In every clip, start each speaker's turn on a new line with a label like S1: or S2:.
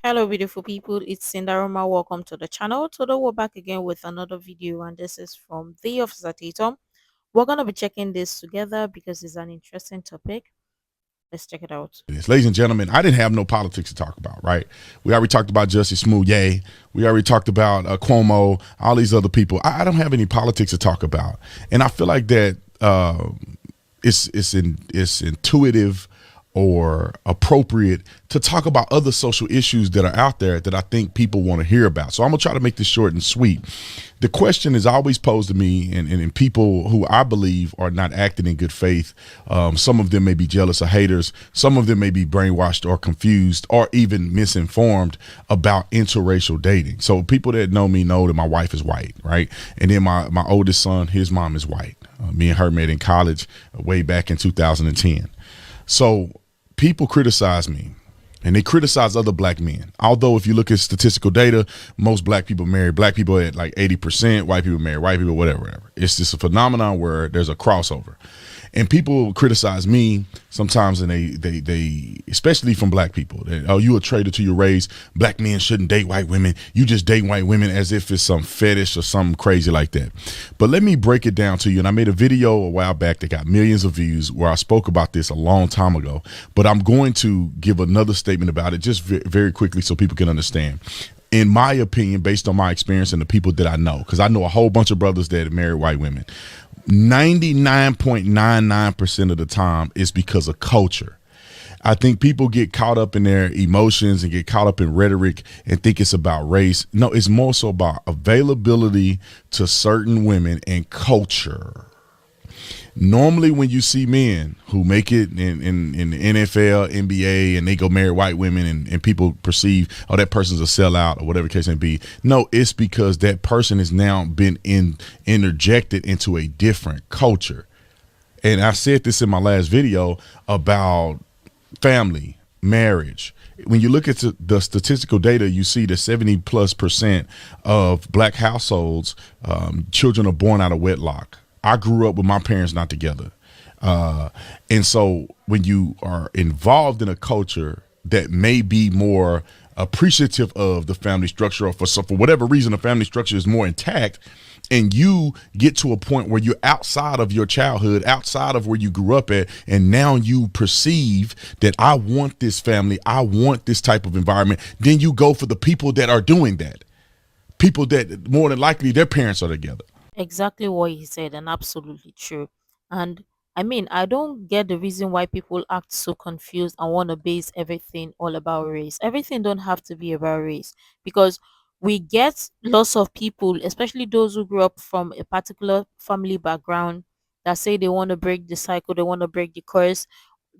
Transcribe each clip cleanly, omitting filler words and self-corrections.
S1: Hello, beautiful people. It's Sinderfam. Welcome to the channel. Today, we're back again with another video, and this is from the Officer Tatum. We're gonna be checking this together because it's an interesting topic. Let's check it out.
S2: Ladies and gentlemen, I didn't have no politics to talk about, right? We already talked about Justice Smoot, yay. We already talked about Cuomo, all these other people. I don't have any politics to talk about. And I feel like that it's intuitive or appropriate to talk about other social issues that are out there that I think people want to hear about. So I'm gonna try to make this short and sweet. The question is always posed to me, and people who I believe are not acting in good faith. Some of them may be jealous or haters. Some of them may be brainwashed or confused or even misinformed about interracial dating. So people that know me know that my wife is white, right? And then my oldest son, his mom is white. Me and her met in college way back in 2010. So people criticize me and they criticize other black men. Although if you look at statistical data, most black people marry black people at like 80%, white people marry white people, whatever. It's just a phenomenon where there's a crossover. And people criticize me sometimes, and they especially from black people. Oh, you a traitor to your race. Black men shouldn't date white women. You just date white women as if it's some fetish or something crazy like that. But let me break it down to you. And I made a video a while back that got millions of views where I spoke about this a long time ago. But I'm going to give another statement about it just very quickly so people can understand. In my opinion, based on my experience and the people that I know, because I know a whole bunch of brothers that marry white women, 99.99% of the time is because of culture. I think people get caught up in their emotions and get caught up in rhetoric and think it's about race. No, it's more so about availability to certain women and culture. Normally, when you see men who make it in the NFL, NBA, and they go marry white women and people perceive, oh, that person's a sellout or whatever the case may be. No, it's because that person has now been interjected into a different culture. And I said this in my last video about family, marriage. When you look at the statistical data, you see that 70+% of black households, children are born out of wedlock. I grew up with my parents not together. And so when you are involved in a culture that may be more appreciative of the family structure, or for whatever reason, the family structure is more intact, and you get to a point where you're outside of your childhood, outside of where you grew up at, and now you perceive that I want this family, I want this type of environment, then you go for the people that are doing that. People that more than likely their parents are together.
S1: Exactly what he said, and absolutely true. And I mean, I don't get the reason why people act so confused and want to base everything all about race. Everything don't have to be about race, because we get lots of people, especially those who grew up from a particular family background, that say they want to break the cycle, they want to break the curse,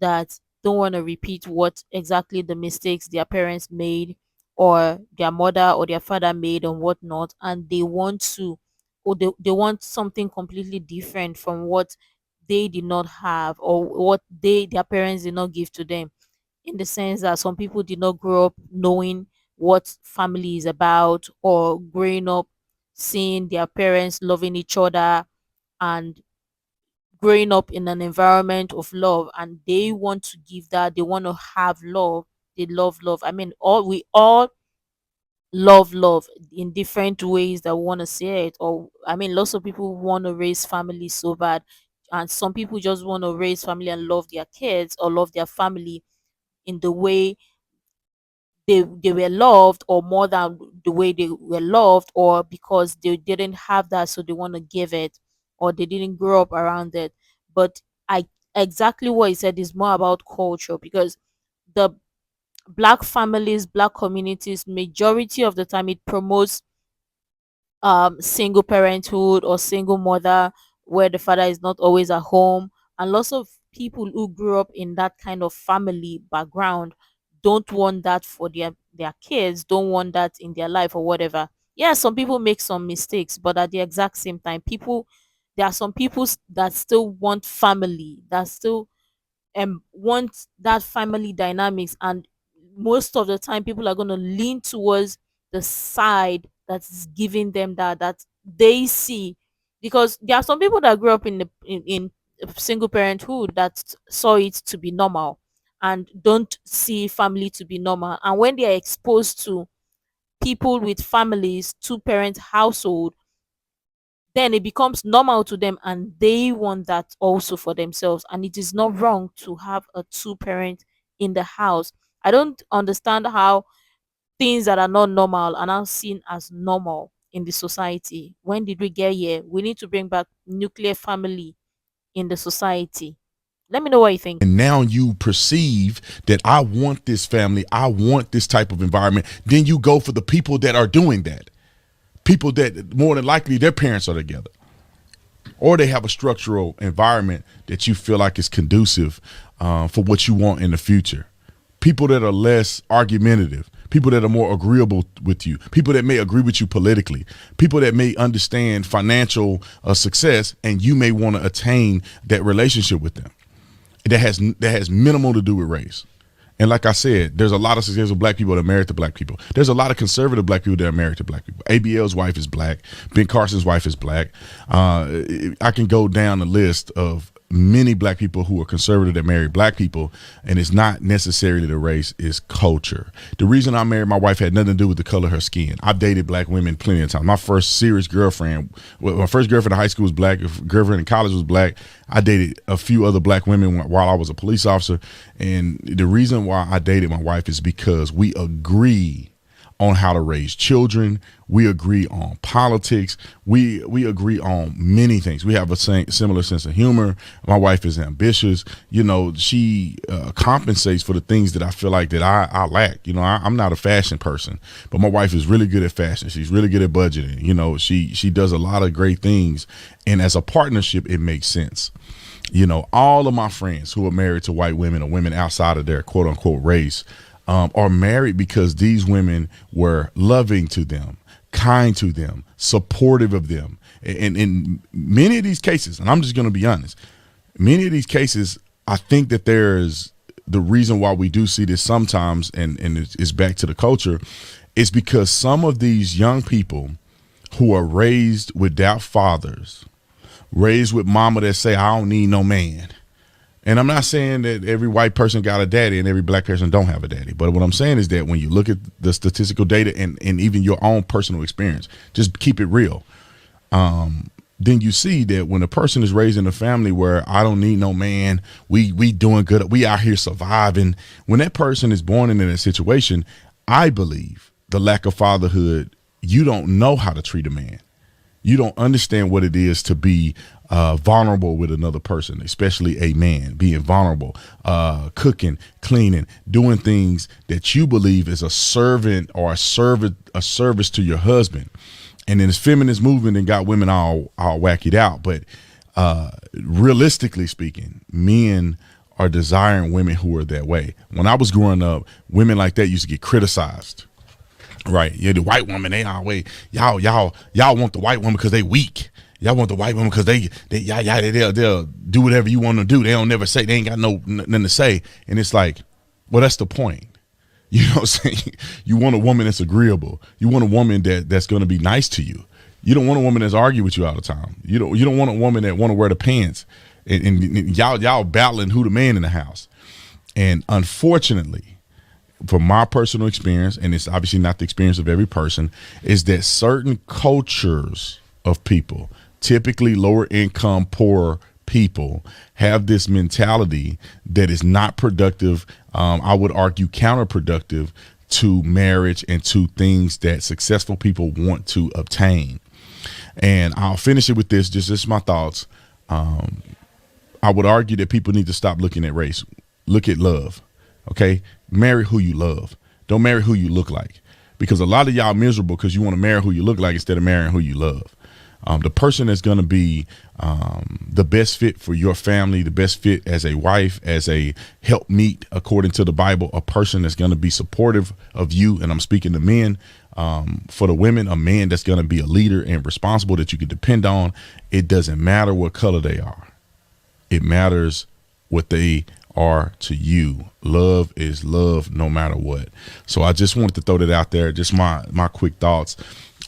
S1: that don't want to repeat what exactly the mistakes their parents made or their mother or their father made and whatnot, and they want to, or they want something completely different from what they did not have, or what their parents did not give to them, in the sense that some people did not grow up knowing what family is about, or growing up seeing their parents loving each other, and growing up in an environment of love, and they want to give that, they want to have love, they love. I mean, we all love in different ways that we want to say it. Or I mean, lots of people want to raise families so bad, and some people just want to raise family and love their kids or love their family in the way they were loved, or more than the way they were loved, or because they didn't have that so they want to give it, or they didn't grow up around it. But I exactly what he said is more about culture, because the black families, black communities, majority of the time it promotes single parenthood or single mother, where the father is not always at home. And lots of people who grew up in that kind of family background don't want that for their kids, don't want that in their life or whatever. Yeah, some people make some mistakes, but at the exact same time, people, there are some people that still want family, that still want that family dynamics. And most of the time people are going to lean towards the side that's giving them that they see, because there are some people that grew up in single parenthood that saw it to be normal, and don't see family to be normal. And when they are exposed to people with families, two-parent household, then it becomes normal to them and they want that also for themselves. And it is not wrong to have a two-parent in the house. I don't understand how things that are not normal are now seen as normal in the society. When did we get here? We need to bring back nuclear family in the society. Let me know what you think.
S2: And now you perceive that I want this family, I want this type of environment, then you go for the people that are doing that. People that more than likely their parents are together, or they have a structural environment that you feel like is conducive for what you want in the future. People that are less argumentative, people that are more agreeable with you, people that may agree with you politically, people that may understand financial success, and you may want to attain that relationship with them. That has minimal to do with race. And like I said, there's a lot of successful black people that are married to black people. There's a lot of conservative black people that are married to black people. ABL's wife is black. Ben Carson's wife is black. I can go down the list of many black people who are conservative that marry black people, and it's not necessarily the race, it's culture. The reason I married my wife had nothing to do with the color of her skin. I've dated black women plenty of times. My first serious girlfriend, my first girlfriend in high school was black. Girlfriend in college was black. I dated a few other black women while I was a police officer, and the reason why I dated my wife is because we agree on how to raise children. We agree on politics. We agree on many things. We have a similar sense of humor. My wife is ambitious. You know, she compensates for the things that I feel like that I lack. You know, I'm not a fashion person, but my wife is really good at fashion. She's really good at budgeting. You know, she does a lot of great things, and as a partnership, it makes sense. You know, all of my friends who are married to white women or women outside of their quote unquote race are married because these women were loving to them, kind to them, supportive of them. And in many of these cases, and I'm just going to be honest, many of these cases, I think that there's the reason why we do see this sometimes, and it's back to the culture, is because some of these young people who are raised without fathers, raised with mama that say, I don't need no man. And I'm not saying that every white person got a daddy and every black person don't have a daddy. But what I'm saying is that when you look at the statistical data and even your own personal experience, just keep it real. Then you see that when a person is raised in a family where I don't need no man, we doing good, we out here surviving. When that person is born into that situation, I believe the lack of fatherhood, you don't know how to treat a man. You don't understand what it is to be vulnerable with another person, especially a man, being vulnerable, cooking, cleaning, doing things that you believe is a servant or a service to your husband. And then this feminist movement and got women all wackied out. But realistically speaking, men are desiring women who are that way. When I was growing up, women like that used to get criticized. Right. Yeah, the white woman, they always y'all want the white woman because they weak. Y'all want the white woman because they'll do whatever you want to do. They don't never say, they ain't got nothing to say. And it's like, well, that's the point. You know what I'm saying? You want a woman that's agreeable. You want a woman that's going to be nice to you. You don't want a woman that's argue with you all the time. You don't want a woman that want to wear the pants and y'all battling who the man in the house. And unfortunately, from my personal experience, and it's obviously not the experience of every person, is that certain cultures of people, typically lower income, poor people, have this mentality that is not productive. I would argue counterproductive to marriage and to things that successful people want to obtain. And I'll finish it with this, just my thoughts. I would argue that people need to stop looking at race. Look at love. Okay, marry who you love. Don't marry who you look like, because a lot of y'all miserable because you want to marry who you look like instead of marrying who you love. The person that's going to be the best fit for your family, the best fit as a wife, as a helpmeet, according to the Bible, a person that's going to be supportive of you. And I'm speaking to men. For the women, a man that's going to be a leader and responsible that you can depend on. It doesn't matter what color they are. It matters what they are to you. Love is love no matter what. So I just wanted to throw that out there. Just my quick thoughts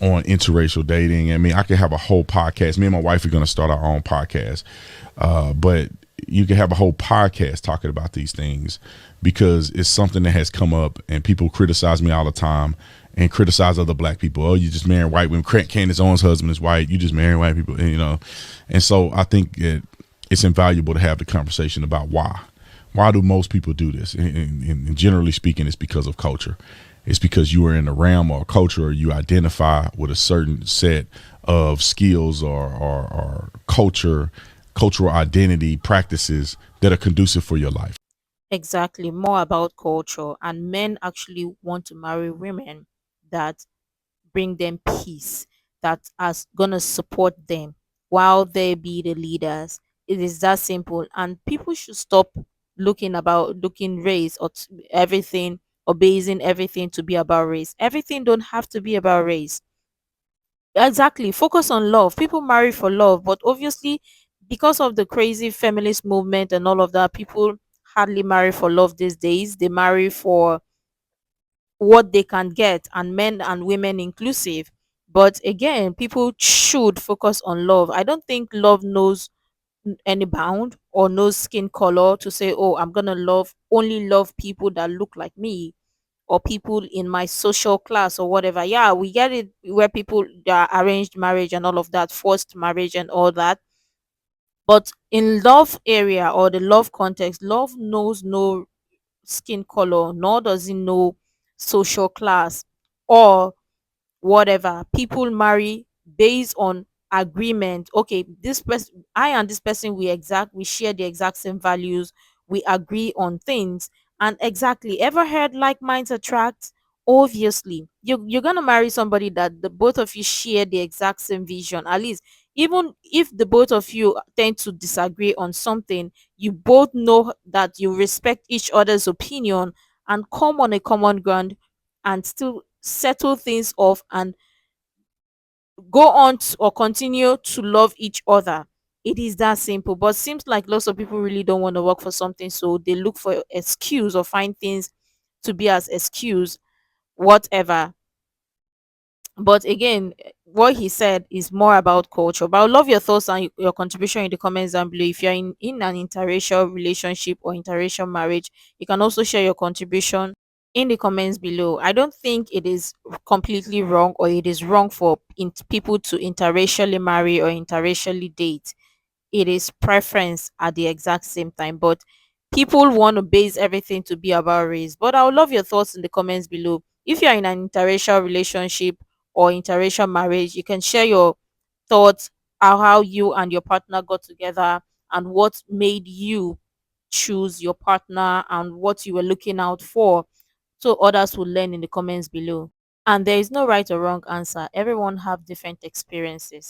S2: on interracial dating. I mean, I could have a whole podcast. Me and my wife are going to start our own podcast. But you can have a whole podcast talking about these things because it's something that has come up and people criticize me all the time and criticize other black people. Oh, you just marrying white women. Candace Owens' husband is white. You just marrying white people, and, And so I think that it's invaluable to have the conversation about why. Why do most people do this? And generally speaking, it's because of culture. It's because you are in a realm or a culture, or you identify with a certain set of skills or cultural identity practices that are conducive for your life.
S1: Exactly, more about culture. And men actually want to marry women that bring them peace, that are gonna support them while they be the leaders. It is that simple. And people should stop looking race everything, or basing everything to be about race. Everything don't have to be about race. Exactly. Focus on love. People marry for love, but obviously, because of the crazy feminist movement and all of that, people hardly marry for love these days. They marry for what they can get, and men and women inclusive. But again, people should focus on love. I don't think love knows any bound or knows skin color to say, oh, I'm gonna love people that look like me, or people in my social class or whatever. Yeah, we get it where people arranged marriage and all of that, forced marriage and all that. But in love area or the love context, love knows no skin color, nor does it know social class or whatever. People marry based on agreement. Okay, this person, I and this person, we share the exact same values, we agree on things. And exactly, ever heard like minds attract? Obviously, you're gonna marry somebody that the both of you share the exact same vision. At least, even if the both of you tend to disagree on something, you both know that you respect each other's opinion and come on a common ground and still settle things off and go on or continue to love each other. It is that simple. But seems like lots of people really don't want to work for something, so they look for excuse or find things to be as excuse, whatever. But again, what he said is more about culture. But I would love your thoughts and your contribution in the comments down below. If you're in an interracial relationship or interracial marriage, you can also share your contribution in the comments below. I don't think it is completely wrong, or it is wrong for people to interracially marry or interracially date. It is preference at the exact same time. But people want to base everything to be about race. But I would love your thoughts in the comments below. If you're in an interracial relationship or interracial marriage, you can share your thoughts, how you and your partner got together, and what made you choose your partner and what you were looking out for, so others will learn in the comments below. And there is no right or wrong answer. Everyone have different experiences.